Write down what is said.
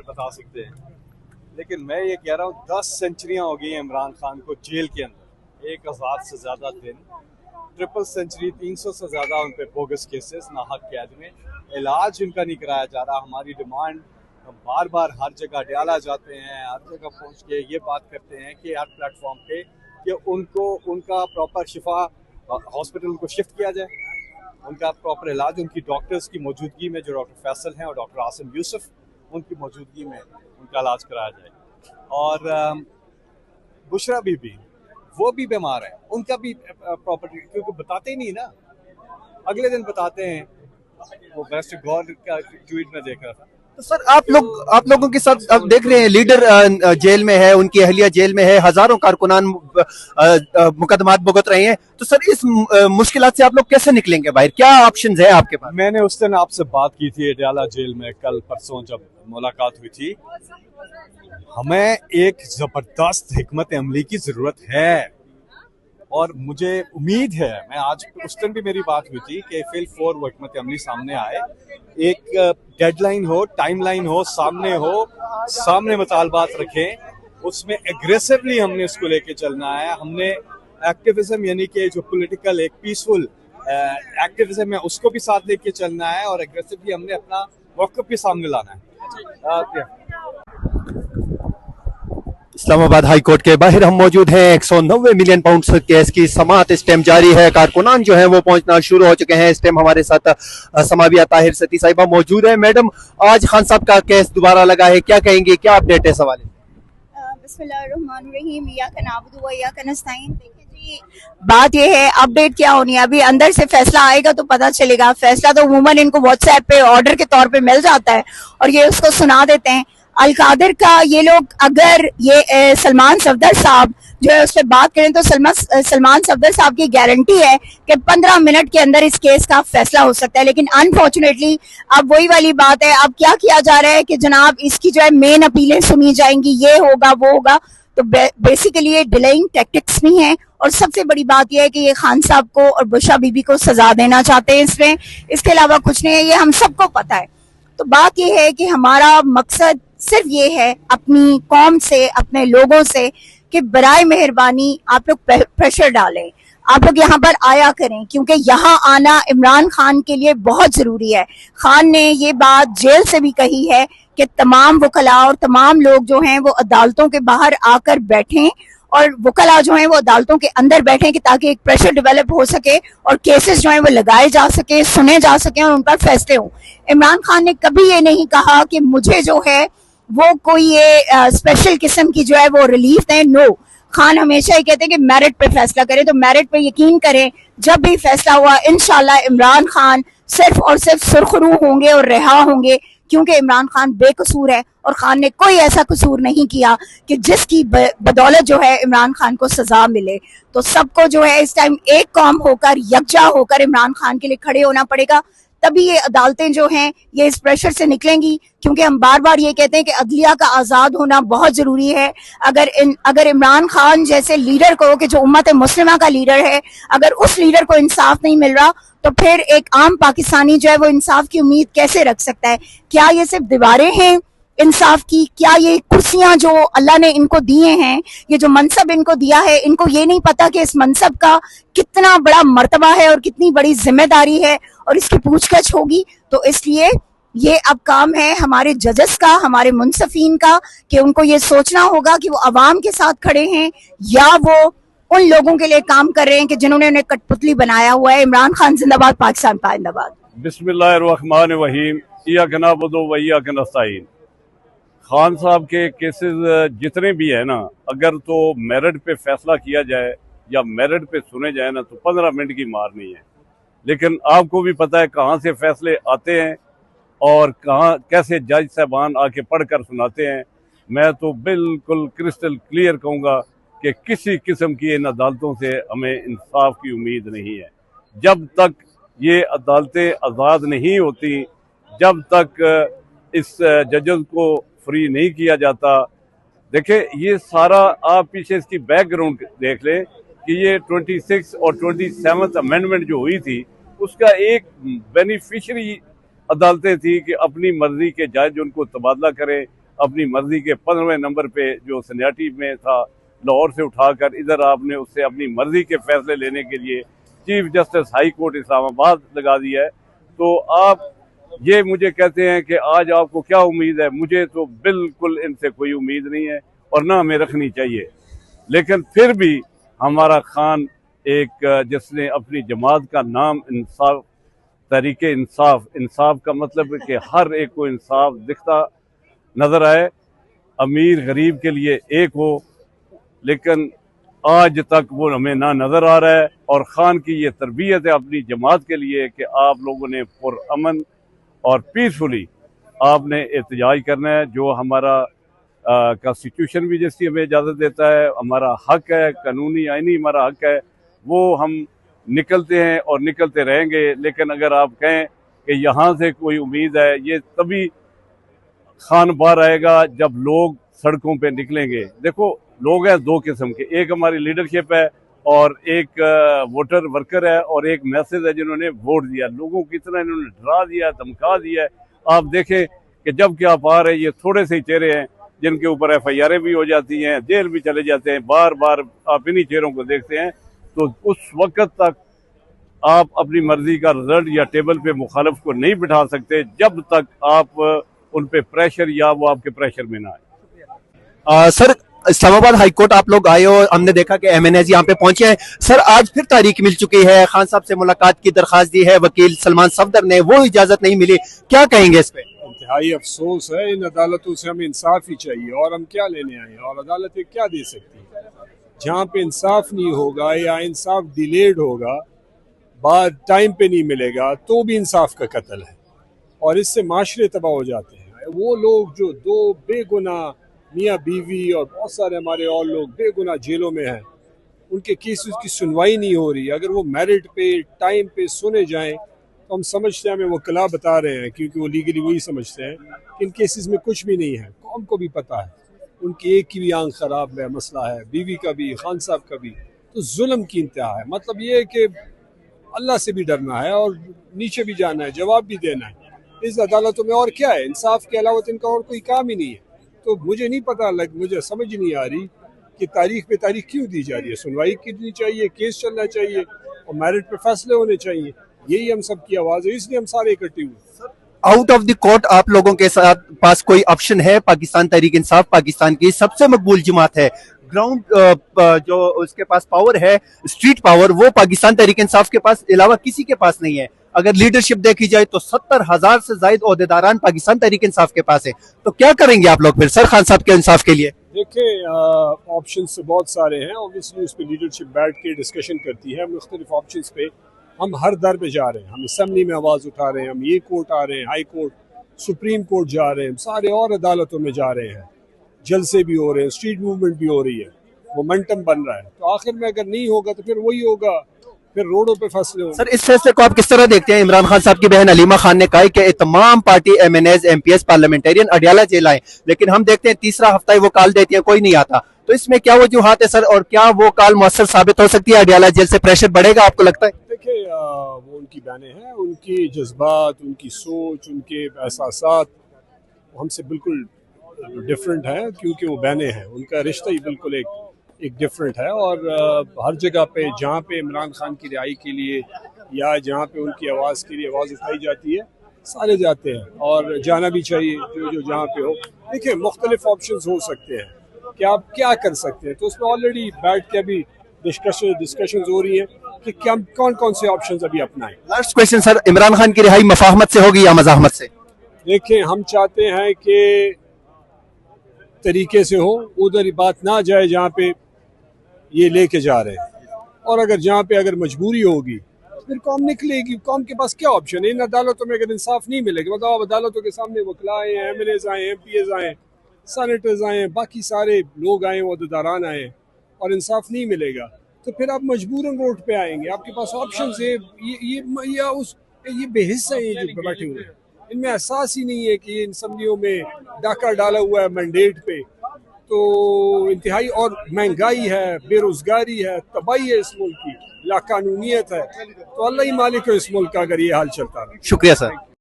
बता सकते हैं, लेकिन मैं ये कह रहा हूँ 10 सेंचुरियाँ हो गई हैं इमरान खान को जेल के अंदर, 1000 से ज़्यादा दिन, ट्रिपल सेंचुरी, 300 से ज़्यादा उन पे बोगस केसेस नाहक कैद में, इलाज उनका नहीं कराया जा रहा। हमारी डिमांड बार बार हर जगह डाला जाते हैं, हर जगह पहुँच के ये बात करते हैं कि हर प्लेटफॉर्म पे कि उनको उनका प्रॉपर शिफा हॉस्पिटल को शिफ्ट किया जाए, उनका प्रॉपर इलाज उनकी डॉक्टर्स की मौजूदगी में, जो डॉक्टर फैसल हैं और डॉक्टर आसिम यूसुफ, उनकी मौजूदगी में उनका इलाज कराया जाए। और बुशरा बीबी, वो भी बीमार है, उनका भी प्रॉपर, क्योंकि बताते ही नहीं ना, अगले दिन बताते हैं। वो बेस्ट गॉड का ट्वीट में देख रहा था। तो सर आप लोगों के साथ अब देख रहे हैं लीडर जेल में है, उनकी अहलिया जेल में है, हजारों कारकुनान मुकदमात भुगत रहे हैं। तो सर इस मुश्किलात से आप लोग कैसे निकलेंगे बाहर, क्या ऑप्शंस है आपके पास? मैंने उस दिन आपसे बात की थी अडयाला जेल में, कल परसों जब मुलाकात हुई थी। हमें एक जबरदस्त हिकमत अमली की जरूरत है और मुझे उम्मीद है, मैं आज उस दिन भी मेरी बात हुई थी कि फेल 4 वो हिकमत अमली सामने आए, एक डेडलाइन हो, टाइमलाइन हो, सामने मुतालबात रखें, उसमें एग्रेसिवली हमने इसको लेके चलना है। हमने एक्टिविज्म यानी कि जो पॉलिटिकल एक पीसफुल एक्टिविज्म है उसको भी साथ लेके चलना है और एग्रेसिवली हमने अपना मौक़िफ़ भी सामने लाना है। इस्लामाबाद हाई कोर्ट के बाहर हम मौजूद हैं। 190 मिलियन पाउंड केस की समाअत इस टाइम जारी है। कारकुनान जो है वो पहुंचना शुरू हो चुके हैं। इस टाइम हमारे साथ समाविया ताहिर सती साहिबा मौजूद है। मैडम, आज खान साहब का केस दोबारा लगा है, क्या कहेंगे, क्या अपडेट है सवाल? बिस्मिल्लाहिर्रहमानिर्रहीम, इय्याका नअबुदु व इय्याका नस्तईन। देखिए जी, बात ये है, अपडेट क्या होनी है, अभी अंदर से फैसला आएगा तो पता चलेगा। फैसला तो अमूमन इनको व्हाट्सएप पे ऑर्डर के तौर पे मिल जाता है और ये उसको सुना देते हैं। अलकादिर का ये लोग, अगर ये सलमान सफदर साहब जो है उस पर बात करें तो सलमान सफदर साहब की गारंटी है कि 15 मिनट के अंदर इस केस का फैसला हो सकता है। लेकिन अनफॉर्चुनेटली अब वही वाली बात है, अब क्या किया जा रहा है कि जनाब इसकी जो है मेन अपीलें सुनी जाएंगी, ये होगा वो होगा। तो बेसिकली ये डिलेइंग टैक्टिक्स भी हैं और सबसे बड़ी बात यह है कि ये खान साहब को और बुशरा बीबी को सजा देना चाहते हैं इसमें, इसके अलावा कुछ नहीं है, ये हम सबको पता है। तो बात यह है कि हमारा मकसद सिर्फ ये है अपनी कौम से, अपने लोगों से, कि बराए मेहरबानी आप लोग प्रेशर डालें, आप लोग यहाँ पर आया करें, क्योंकि यहाँ आना इमरान खान के लिए बहुत जरूरी है। खान ने ये बात जेल से भी कही है कि तमाम वकला और तमाम लोग जो हैं वो अदालतों के बाहर आकर बैठें और वकला जो हैं वो अदालतों के अंदर बैठें, कि ताकि एक प्रेशर डेवलप हो सके और केसेस जो हैं वो लगाए जा सके, सुने जा सके और उन पर फैसले हों। इमरान खान ने कभी ये नहीं कहा कि मुझे जो है वो कोई ये स्पेशल किस्म की जो है वो रिलीफ दें। नो, खान हमेशा ही कहते हैं कि मेरिट पे फैसला करें, तो मेरिट पे यकीन करें। जब भी फैसला हुआ इंशाल्लाह इमरान खान सिर्फ और सिर्फ सुरखरू होंगे और रिहा होंगे, क्योंकि इमरान खान बेकसूर है और खान ने कोई ऐसा कसूर नहीं किया कि जिसकी बदौलत जो है इमरान खान को सजा मिले। तो सबको जो है इस टाइम एक कौम होकर, यकजा होकर इमरान खान के लिए खड़े होना पड़ेगा, तभी ये अदालतें जो हैं ये इस प्रेशर से निकलेंगी। क्योंकि हम बार बार ये कहते हैं कि अदलिया का आज़ाद होना बहुत ज़रूरी है। अगर इमरान खान जैसे लीडर को, कि जो उम्मत मुस्लिमा का लीडर है, अगर उस लीडर को इंसाफ नहीं मिल रहा तो फिर एक आम पाकिस्तानी जो है वो इंसाफ की उम्मीद कैसे रख सकता है? क्या ये सिर्फ दीवारें हैं इंसाफ की? क्या ये कुर्सियां जो अल्लाह ने इनको दिए हैं, ये जो मनसब इनको दिया है, इनको ये नहीं पता कि इस मनसब का कितना बड़ा मर्तबा है और कितनी बड़ी जिम्मेदारी है और इसकी पूछताछ होगी? तो इसलिए ये अब काम है हमारे जजेस का, हमारे मुंसफीन का, कि उनको ये सोचना होगा कि वो अवाम के साथ खड़े हैं या वो उन लोगों के लिए काम कर रहे हैं कि जिन्होंने उन्हें कठपुतली बनाया हुआ है। इमरान खान जिंदाबाद, पाकिस्तान पाइंदाबाद। बिस्मिल्लाहिर्रहमानिर्रहीम, इय्याका नअबुदु व इय्याका नस्तईन। खान साहब के केसेस जितने भी है ना, अगर तो मेरिट पे फैसला किया जाए या मेरिट पे सुने जाए ना, तो 15 मिनट की मार नहीं है। लेकिन आपको भी पता है कहाँ से फैसले आते हैं और कहाँ कैसे जज साहबान आके पढ़कर सुनाते हैं। मैं तो बिल्कुल क्रिस्टल क्लियर कहूँगा कि किसी किस्म की इन अदालतों से हमें इंसाफ की उम्मीद नहीं है। जब तक ये अदालतें आज़ाद नहीं होती, जब तक इस जजेस को फ्री नहीं किया जाता। देखे, ये सारा आप पीछे इसकी बैकग्राउंड देख लें कि ये 26 और 27 अमेंडमेंट जो हुई थी, उसका एक बेनिफिशरी अदालतें थी कि अपनी मर्जी के जज उनको तबादला करें अपनी मर्जी के 15वें नंबर पे जो सन्याटी में था लाहौर से उठाकर इधर आपने उससे अपनी मर्जी के फैसले लेने के लिए chief justice high court Islamabad लगा दिया है। तो आप ये मुझे कहते हैं कि आज आपको क्या उम्मीद है? मुझे तो बिल्कुल इनसे कोई उम्मीद नहीं है और ना हमें रखनी चाहिए। लेकिन फिर भी हमारा खान एक जिसने अपनी जमात का नाम इंसाफ, तरीके इंसाफ, इंसाफ का मतलब है कि हर एक को इंसाफ दिखता नजर आए, अमीर गरीब के लिए एक हो, लेकिन आज तक वो हमें ना नजर आ रहा है। और खान की ये तरबियत है अपनी जमात के लिए कि आप लोगों ने पुरअमन और पीसफुली आपने एहतजाज करना है। जो हमारा कॉन्स्टिट्यूशन भी जिसकी हमें इजाज़त देता है, हमारा हक है, कानूनी आईनी हमारा हक है, वो हम निकलते हैं और निकलते रहेंगे। लेकिन अगर आप कहें कि यहाँ से कोई उम्मीद है, ये तभी खान बाहर आएगा जब लोग सड़कों पे निकलेंगे। देखो लोग हैं दो किस्म के, एक हमारी लीडरशिप है और एक वोटर वर्कर है और एक मैसेज है जिन्होंने वोट दिया। लोगों को कितना इन्होंने डरा दिया, धमका दिया है। आप देखें कि जब क्या आप आ रहे हैं, ये थोड़े से चेहरे हैं जिनके ऊपर FIR भी हो जाती हैं, जेल भी चले जाते हैं, बार बार आप इन्हीं चेहरों को देखते हैं। तो उस वक्त तक आप अपनी मर्जी का रिजल्ट या टेबल पे मुखालिफ को नहीं बिठा सकते जब तक आप उन पे प्रेशर या वो आपके प्रेशर में ना आए। सर, इस्लामाबाद हाईकोर्ट आप लोग आए और हमने देखा कि MNAs यहाँ पे पहुंचे हैं। सर, आज फिर तारीख मिल चुकी है, खान साहब से मुलाकात की दरखास्त दी है वकील सलमान सफदर ने, वो इजाजत नहीं मिली, क्या कहेंगे इस पे? इंतहाई अफसोस है। इन अदालतों से हमें इंसाफ ही चाहिए और हम क्या लेने आए हैं और अदालतें क्या दे सकती हैं? जहाँ पे इंसाफ नहीं होगा या इंसाफ डिलेड होगा, बाद टाइम पे नहीं मिलेगा, तो भी इंसाफ का कत्ल है और इससे माशरे तबाह हो जाते हैं। वो लोग जो दो बेगुनाह मियाँ बीवी और बहुत सारे हमारे और लोग बेगुनाह जेलों में हैं, उनके केसेस की सुनवाई नहीं हो रही। अगर वो मेरिट पे टाइम पे सुने जाएं तो हम समझते हैं हमें वो कला बता रहे हैं, क्योंकि वो लीगली वही समझते हैं कि इन केसेस में कुछ भी नहीं है। कौम को भी पता है, उनकी एक की भी आंख खराब है, मसला है, बीवी का भी, खान साहब का भी। तो जुल्म की इंतहा है। मतलब ये है कि अल्लाह से भी डरना है और नीचे भी जाना है, जवाब भी देना है। इस अदालतों में और क्या है? इंसाफ के अलावा इनका और कोई काम ही नहीं है। तो मुझे नहीं पता, मुझे समझ नहीं आ रही कि तारीख पे तारीख क्यों दी जा रही है। सुनवाई करनी चाहिए, केस चलना चाहिए और मेरिट पे फैसले होने चाहिए। यही हम सब की आवाज़ है, इसलिए हम सारे इकट्ठे हुए। आउट ऑफ द कोर्ट आप लोगों के साथ पास कोई ऑप्शन है? पाकिस्तान तहरीक इंसाफ पाकिस्तान की सबसे मकबूल जमात है, ग्राउंड जो उसके पास पावर है, स्ट्रीट पावर, वो पाकिस्तान तहरीक इंसाफ के पास अलावा किसी के पास नहीं है। अगर लीडरशिप देखी जाए तो 70,000 से ज्यादा ओहदेदारान पाकिस्तान तहरीक इंसाफ के पास है। तो क्या करेंगे आप लोग फिर सर खान साहब के इंसाफ के लिए? देखिए, ऑप्शन से बहुत सारे हैं। ऑब्वियसली उस पर लीडरशिप बैठ के डिस्कशन करती है। मुख्तलिफ ऑप्शन पे हम हर दर पे जा रहे हैं। हम असम्बली में आवाज़ उठा रहे हैं, हम ये कोर्ट आ रहे हैं, हाई कोर्ट, सुप्रीम कोर्ट जा रहे हैं, सारे और अदालतों में जा रहे हैं, जलसे भी हो रहे हैं, स्ट्रीट मूवमेंट भी हो रही है, मोमेंटम बन रहा है। तो आखिर में अगर नहीं होगा तो फिर वही होगा, फिर रोडों पे फैसले होंगे। सर, इस फैसले को आप किस तरह देखते हैं? इमरान खान साहब की बहन अलीमा खान ने कहा है कि तमाम party MNAs MPs parliamentarian Adiala jail आए, लेकिन हम देखते हैं तीसरा हफ्ता ही वो कॉल देती है, कोई नहीं आता। तो इसमें क्या वजूहात है सर, और क्या वो कॉल मौसर साबित हो सकती है? अडियाला जेल से प्रेशर बढ़ेगा आपको लगता है? देखिए, वो उनकी बहनें हैं, उनकी जज्बात, उनकी सोच, उनके एहसासात हमसे बिल्कुल डिफरेंट है, क्योंकि वो बहनें हैं। उनका रिश्ता ही बिल्कुल एक डिफरेंट है। और हर जगह पे जहाँ पे इमरान खान की रिहाई के लिए या जहाँ पे उनकी आवाज़ के लिए आवाज़ उठाई जाती है, सारे जाते हैं और जाना भी चाहिए, जो जहाँ पे हो। देखिए, मुख्तलिफ ऑप्शंस हो सकते हैं कि आप क्या कर सकते हैं, तो उसमें ऑलरेडी बैठ के अभी डिस्कशन हो रही है कि क्या कौन कौन से ऑप्शंस अभी अपनाएं। Last question sir, Imran Khan की रिहाई मफाहमत से होगी या मज़ाहमत से? देखिए, हम चाहते हैं कि तरीके से हो, उधर बात ना जाए जहाँ पे ये लेके जा रहे हैं। और अगर जहाँ पे अगर मजबूरी होगी फिर कौम निकलेगी। कौम के पास क्या ऑप्शन है? इन अदालतों में अगर इंसाफ नहीं मिलेगा, मतलब अब अदालतों के सामने वकला आए हैं, MNAs आए, MPs आए, सेनेटर्स आए, बाकी सारे लोग आए, ओहदेदारान आए, और इंसाफ नहीं मिलेगा तो फिर आप मजबूरन रोड पे आएंगे। आपके पास ऑप्शन है, ये बेहिस्सा है ये जो बैठे हुए हैं, इनमें एहसास ही नहीं है कि इन असम्बलियों में डाका डाला हुआ है मैंडेट पे। तो इंतहाई और महंगाई है, बेरोजगारी है, तबाही है इस मुल्क की, लाकानूनियत है। तो अल्लाह ही मालिक है इस मुल्क का अगर ये हाल चलता रहा। शुक्रिया सर।